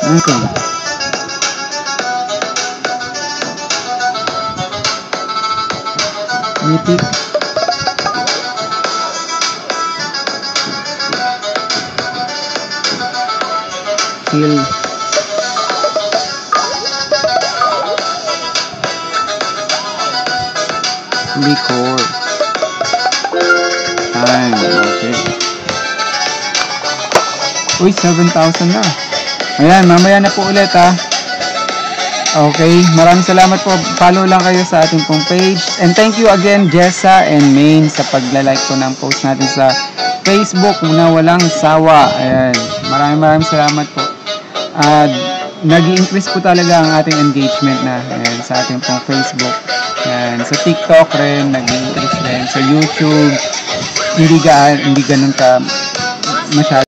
Okay. Mythic. Kill. Liquor. Time. Okay. Uy, 7,000 na. Ayan, mamaya na po ulit ha. Okay, maraming salamat po. Follow lang kayo sa ating pong page. And thank you again, Jessa and Maine, sa pagla-like po ng post natin sa Facebook na walang sawa. Ayan, maraming salamat po. Nag-i-increase po talaga ang ating engagement na ayan, sa ating pong Facebook. Ayan, sa TikTok rin, nag-i-increase rin. Sa YouTube, hindi ganun ka masyado.